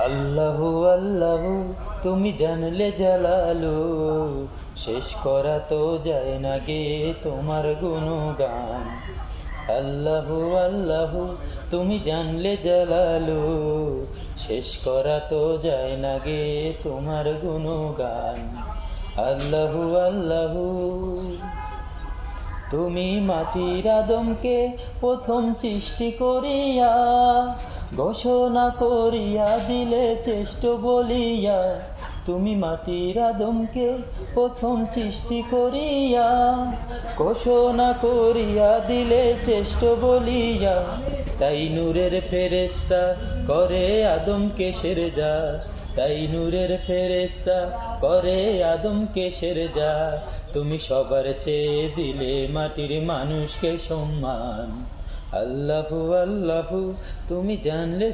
আল্লাহু আল্লাহু তুমি জানলে জালালু, শেষ করা তো যায় না গে তোমার গুণগান। আল্লাহু আল্লাহু তুমি জানলে জালালু, শেষ করা তো যায় না গে তোমার গুণগান। আল্লাহু আল্লাহু তুমি মাটির আদমকে প্রথম সৃষ্টি করিয়া, ঘোষণা করিয়া দিলে চেষ্ট বলিয়া। তুমি মাটির আদমকে প্রথম সৃষ্টি করিয়া, ঘোষণা করিয়া দিলে চেষ্ট বলিয়া। তাই নূরের ফেরেশতা করে আদমকে সেরজা, তাই নূরের ফেরেশতা করে আদমকে সেরজা। তুমি সবার চেয়ে দিলে মাটির মানুষকে সম্মান। আল্লাহু আল্লাহু তুমি জানলে